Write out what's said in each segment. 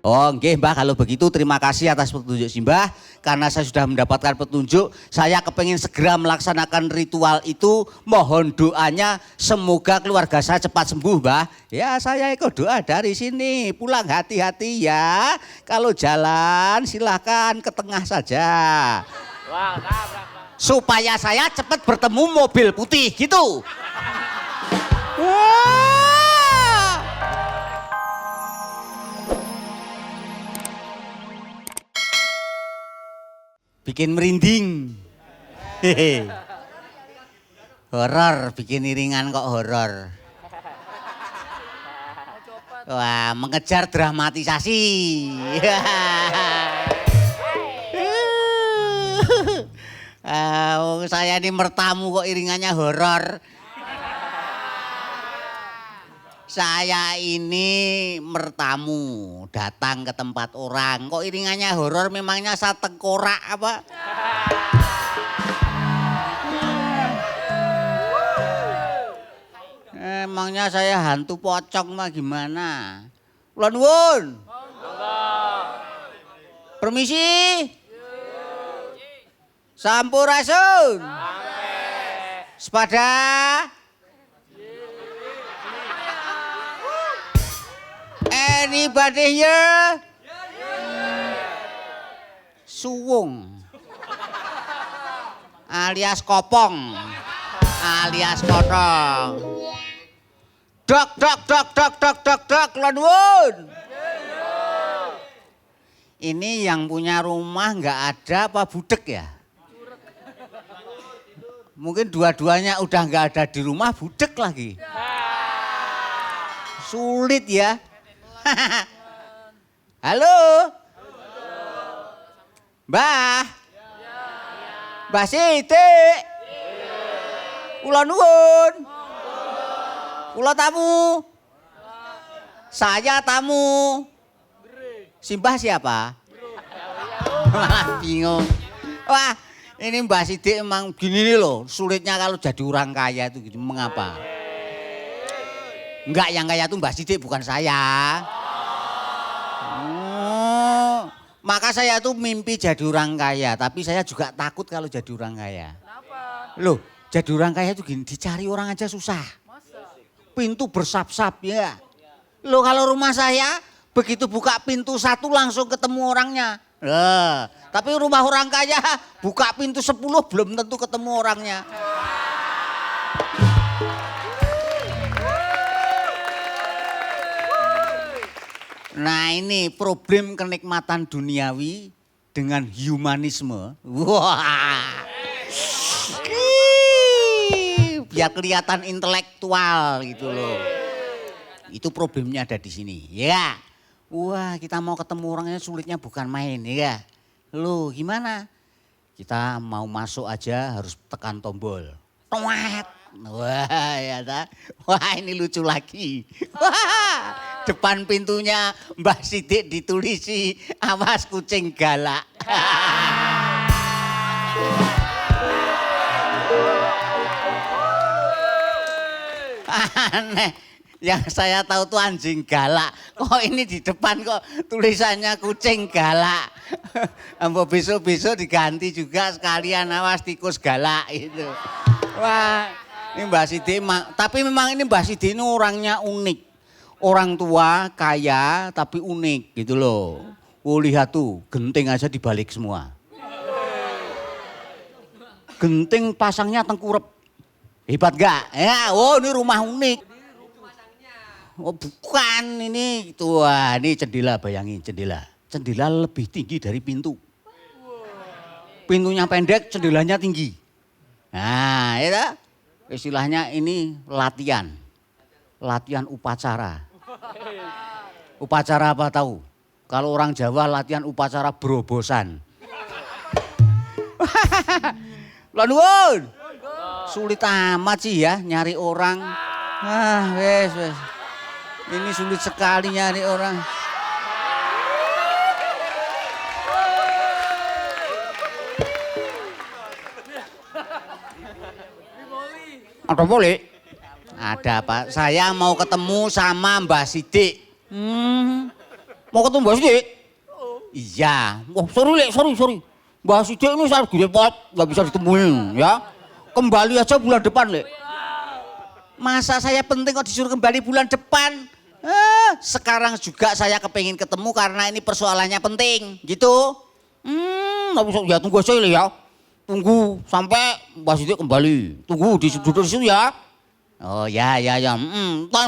Oh nggih Mbah, kalau begitu terima kasih atas petunjuk Simbah. Karena saya sudah mendapatkan petunjuk, saya kepingin segera melaksanakan ritual itu. Mohon doanya semoga keluarga saya cepat sembuh Mbah. Ya saya ikut doa dari sini, pulang hati-hati ya. Kalau jalan silahkan ke tengah saja. Supaya saya cepat bertemu mobil putih gitu. Bikin merinding. Hehe. Horor, bikin iringan kok horor. Wah, mengejar dramatisasi. Saya ini mertamu kok iringannya horor. Saya ini mertamu, datang ke tempat orang. Kok iringannya horor, memangnya saya tengkorak apa? Emangnya saya hantu pocong mah gimana? Kula nuwun. Permisi. Sampurasun. Sepada. Anybody here? Suwung. Alias kopong. Alias potong. Dok, kula nuwun. Ini yang punya rumah nggak ada apa budek ya? Mungkin dua-duanya udah nggak ada di rumah, budek lagi. Sulit ya. Halo. Mbah. Mbah Siti. Kula nuwun. Kula tamu. Saya tamu. Simbah siapa? Malah bingung. Wah, ini Mbah Sidik emang gini nih loh, sulitnya kalau jadi orang kaya itu gitu. Mengapa? Enggak, yang kaya itu Mbah Sidik bukan saya. Maka saya tuh mimpi jadi orang kaya, tapi saya juga takut kalau jadi orang kaya. Kenapa? Loh, jadi orang kaya itu gini, dicari orang aja susah. Pintu bersap-sap ya. Loh kalau rumah saya begitu buka pintu satu langsung ketemu orangnya. Tapi rumah orang kaya buka pintu 10 belum tentu ketemu orangnya. Nah ini problem kenikmatan duniawi dengan humanisme. Wah. Biar kelihatan intelektual gitu loh. Itu problemnya ada di sini. Ya. Wah, kita mau ketemu orangnya sulitnya bukan main ya. Loh, gimana? Kita mau masuk aja harus tekan tombol. Toet. Wah, ya ta. Wah, ini lucu lagi. Wah, depan pintunya Mbah Sidik ditulisi awas kucing galak. Aneh. Yang saya tahu tuh anjing galak. Kok ini di depan kok tulisannya kucing galak. Ambo besok-besok diganti juga sekalian awas tikus galak itu. Wah, ini Mbah Sidik tapi memang ini Mbah Sidik ini orangnya unik. Orang tua kaya tapi unik gitu loh. Oh lihat tuh, genting aja dibalik semua. Genting pasangnya tengkurep. Hebat gak? Ya, oh ini rumah unik. Oh bukan ini gitu. Wah, ini jendela, bayangin jendela. Jendela lebih tinggi dari pintu. Pintunya pendek, jendelanya tinggi. Nah, itu istilahnya ini latihan. Latihan upacara. Upacara apa tahu? Kalau orang Jawa latihan upacara berobosan. Lanuun. Sulit amat sih ya nyari orang. Wes. Ini sulit sekali nyari orang. Ada boleh? Ada apa? Saya mau ketemu sama Mbah Sidik. Mau ketemu Mbak Sidik? Iya. Wah, sorry. Mbak Sidik ini saya direpot, nggak bisa ditemuin ya. Kembali aja bulan depan, Lek. Masa saya penting kok disuruh kembali bulan depan? Sekarang juga saya kepengin ketemu karena ini persoalannya penting, gitu. Nggak bisa, ya tunggu aja ya. Tunggu sampai Mbak Sidik kembali. Tunggu duduk di situ ya. Oh ya.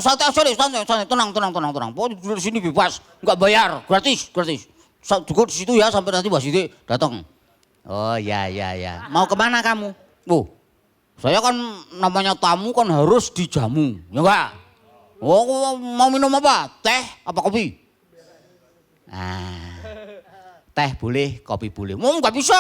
Santai aja deh, santai, tenang. Pokoknya duduk di sini bebas, nggak bayar, gratis. Duduk di situ ya sampai nanti Mbak Sidik datang. Oh ya. Mau kemana kamu? Saya kan namanya tamu kan harus dijamu, ya enggak? Oh, mau minum apa? Teh apa kopi? Teh boleh, kopi boleh. Nggak bisa.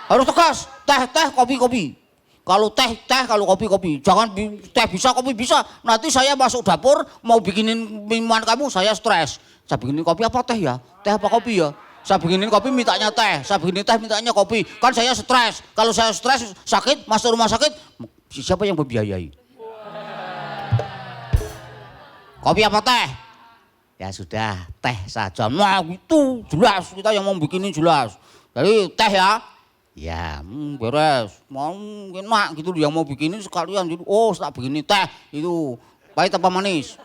Harus tegas, teh, kopi. Kalau teh, kalau kopi. Jangan teh bisa, kopi bisa. Nanti saya masuk dapur mau bikinin minuman kamu, saya stres. Saya bikinin kopi apa teh ya? Teh apa kopi ya? Saya bikinin kopi mintanya teh, saya bikinin teh mintanya kopi. Kan saya stres. Kalau saya stres sakit, masuk rumah sakit, siapa yang membiayai? Kopi apa teh? Ya sudah, teh saja. Nah itu jelas, kita yang mau bikinin jelas. Jadi teh ya. Ya, beres. Mau enak gitu yang mau bikinin sekalian. Jadi, tak bikinin teh itu pahit apa manis?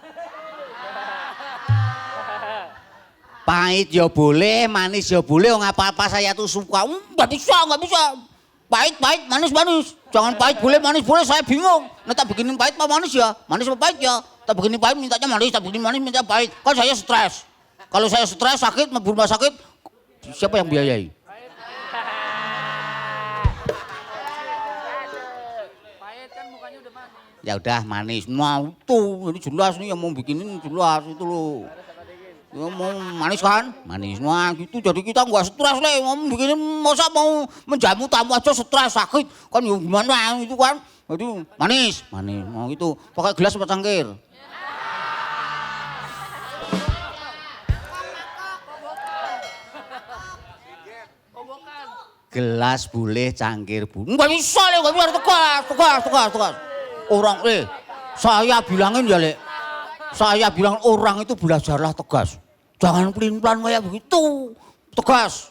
Pahit ya boleh, manis ya boleh. Apa-apa saya tuh suka. Nggak bisa. Pahit, manis. Jangan pahit boleh, manis boleh. Saya bingung. Nah tak bikinin pahit apa manis ya? Manis apa pahit ya? Tak bikinin pahit mintanya manis, tak bikinin manis minta pahit. Kan saya stres. Kalau saya stres sakit, mau rumah sakit, siapa yang biayai? Ya udah manis. Nah itu ini jelas nih yang mau bikinin jelas itu loh. Ya mau manis kan? Manis. Nah gitu jadi kita nggak stres lah. Mau bikinin masa mau menjamu tamu aja stres sakit kan ya gimana itu kan? Jadi manis. Mau itu pakai gelas apa cangkir? Gelas boleh, cangkir boleh. Nggak bisa tegas. Orang saya bilangin ya Lek. Saya bilang orang itu belajarlah tegas. Jangan pelin-pelan kayak begitu. Tegas.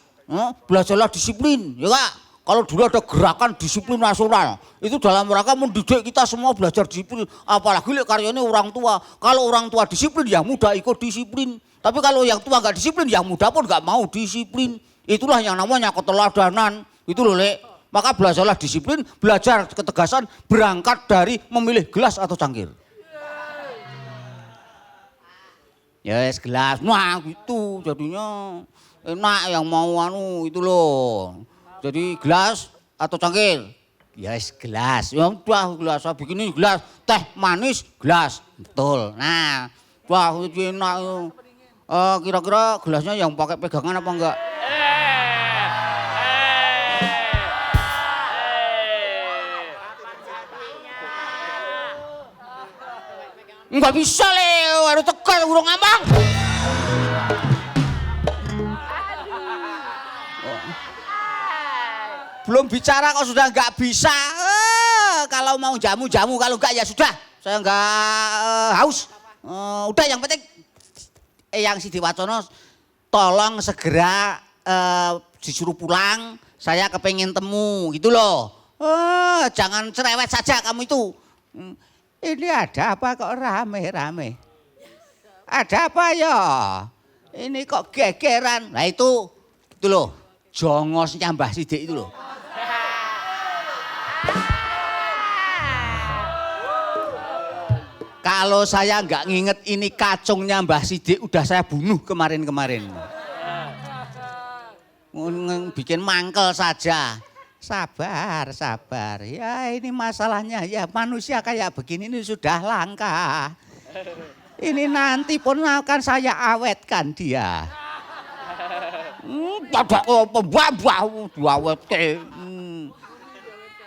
Belajarlah disiplin, ya Kak. Kalau dulu ada gerakan disiplin nasional, itu dalam rangka mendidik kita semua belajar disiplin. Apalagi Lek karyanya orang tua. Kalau orang tua disiplin, yang muda ikut disiplin. Tapi kalau yang tua nggak disiplin, yang muda pun nggak mau disiplin. Itulah yang namanya keteladanan. Itu loh Lek. Maka belajarlah disiplin, belajar ketegasan, berangkat dari memilih gelas atau cangkir. Ya yes, gelas, nah gitu jadinya enak yang mau itu loh. Jadi gelas atau cangkir? Ya yes, gelas, ya udah gelas, saya bikinin gelas, teh manis, gelas, betul. Nah, wah itu enak. Kira-kira gelasnya yang pakai pegangan apa enggak? Enggak bisa Leo, harus tegas urung ngambang. Belum bicara kok sudah enggak bisa. Kalau mau jamu, kalau enggak ya sudah. Saya enggak haus. Udah yang penting Eyang Sidiwacono tolong segera disuruh pulang. Saya kepengen temu gitu loh. Jangan cerewet saja kamu itu. Ini ada apa kok rame-rame? Ada apa ya? Ini kok gegeran? Nah itu loh, jongosnya Mbah Sidik itu loh. Kalau saya nggak nginget ini kacungnya Mbah Sidik, udah saya bunuh kemarin-kemarin. Bikin mangkel saja. Sabar. Ya ini masalahnya ya manusia kayak begini ini sudah langka. Ini nanti pun akan saya awetkan dia.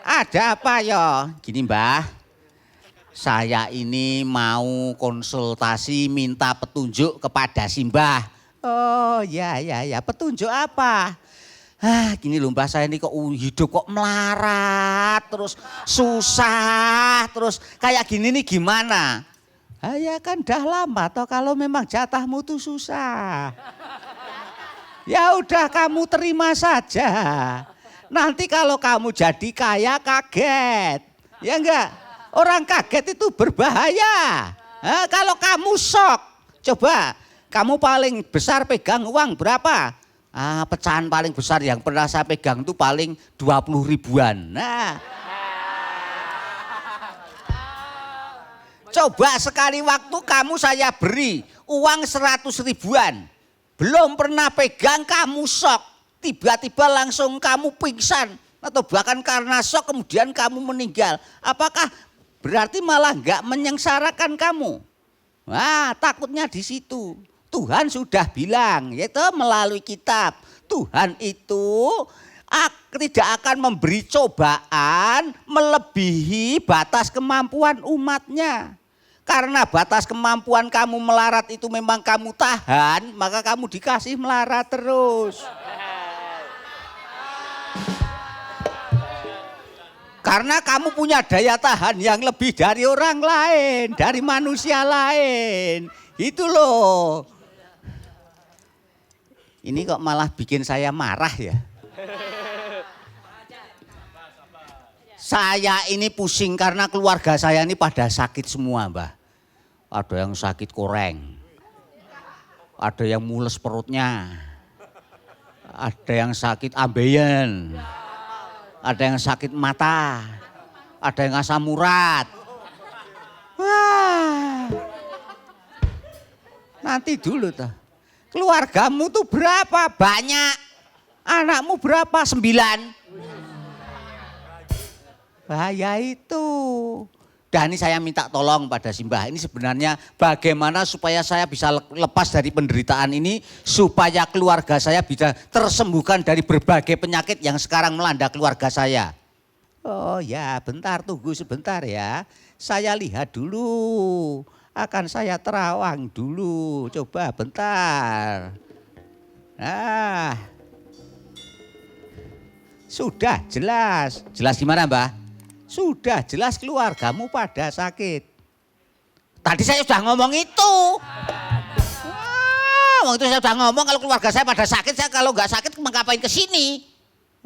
Ada apa ya? Gini Mbah, saya ini mau konsultasi minta petunjuk kepada Simbah. Oh ya, petunjuk apa? Gini loh Mbah, saya ini kok hidup kok melarat, terus susah, terus kayak gini nih gimana? Ah, ya kan dah lama toh kalau memang jatahmu tuh susah. Ya udah kamu terima saja. Nanti kalau kamu jadi kaya kaget. Ya enggak? Orang kaget itu berbahaya. Nah, kalau kamu sok, coba kamu paling besar pegang uang berapa? Ah, pecahan paling besar yang pernah saya pegang itu paling 20 ribuan. Nah, coba sekali waktu kamu saya beri uang 100 ribuan. Belum pernah pegang kamu sok. Tiba-tiba langsung kamu pingsan. Atau bahkan karena sok kemudian kamu meninggal. Apakah berarti malah enggak menyengsarakan kamu? Wah, takutnya di situ. Tuhan sudah bilang, yaitu melalui kitab. Tuhan itu tidak akan memberi cobaan melebihi batas kemampuan umatnya. Karena batas kemampuan kamu melarat itu memang kamu tahan, maka kamu dikasih melarat terus. Karena kamu punya daya tahan yang lebih dari orang lain, dari manusia lain. Itu loh. Ini kok malah bikin saya marah ya. Saya ini pusing karena keluarga saya ini pada sakit semua, Mbah. Ada yang sakit koreng. Ada yang mules perutnya. Ada yang sakit ambeien. Ada yang sakit mata. Ada yang asam urat. Wah. Nanti dulu tuh. Keluargamu tuh berapa? Banyak. Anakmu berapa? 9. Bahaya itu. Dan ini saya minta tolong pada Simbah. Ini sebenarnya bagaimana supaya saya bisa lepas dari penderitaan ini. Supaya keluarga saya bisa tersembuhkan dari berbagai penyakit yang sekarang melanda keluarga saya. Oh ya, bentar, tunggu sebentar ya. Saya lihat dulu. Akan saya terawang dulu. Coba bentar. Nah. Sudah jelas. Jelas gimana, Mbah? Sudah jelas keluargamu pada sakit. Tadi saya sudah ngomong itu. Waktu itu saya sudah ngomong kalau keluarga saya pada sakit, saya kalau nggak sakit ngapain ke sini?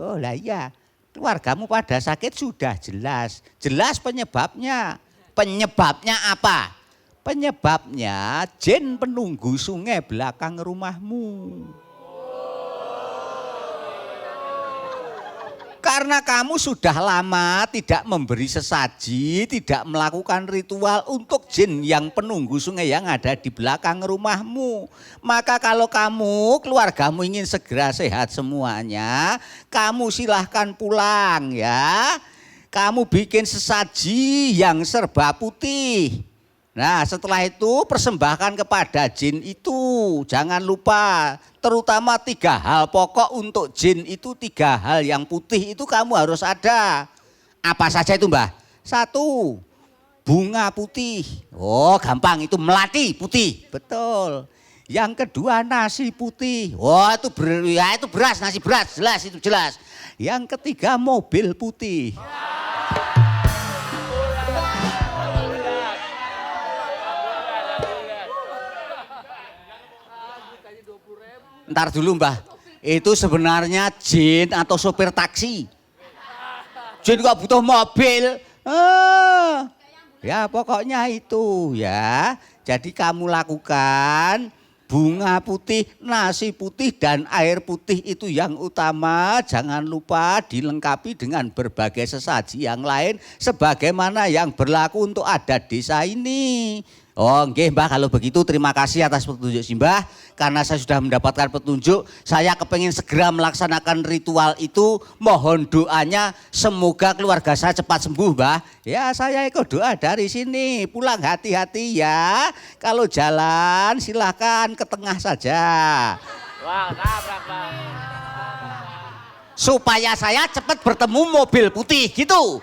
Oh lah iya, keluargamu pada sakit sudah jelas. Jelas penyebabnya. Penyebabnya apa? Penyebabnya jin penunggu sungai belakang rumahmu. Karena kamu sudah lama tidak memberi sesaji, tidak melakukan ritual untuk jin yang penunggu sungai yang ada di belakang rumahmu. Maka kalau kamu, keluargamu ingin segera sehat semuanya, kamu silahkan pulang ya. Kamu bikin sesaji yang serba putih. Nah setelah itu persembahkan kepada jin itu, jangan lupa terutama 3 hal pokok untuk jin itu, 3 hal yang putih itu kamu harus ada. Apa saja itu Mbah? 1, bunga putih. Oh gampang itu melati putih, betul. Yang kedua nasi putih. Oh itu itu beras, nasi beras, jelas itu jelas. Yang ketiga mobil putih. Ntar dulu Mbah, itu sebenarnya jin atau sopir taksi. Jin kok butuh mobil? Ya pokoknya itu ya. Jadi kamu lakukan bunga putih, nasi putih dan air putih itu yang utama. Jangan lupa dilengkapi dengan berbagai sesaji yang lain sebagaimana yang berlaku untuk adat desa ini. Oh nggih Mbah, kalau begitu terima kasih atas petunjuk Simbah. Karena saya sudah mendapatkan petunjuk, saya kepingin segera melaksanakan ritual itu. Mohon doanya semoga keluarga saya cepat sembuh Mbah. Ya saya ikut doa dari sini, pulang hati-hati ya. Kalau jalan silahkan ke tengah saja. Wah, nabrak Bang. Supaya saya cepat bertemu mobil putih gitu.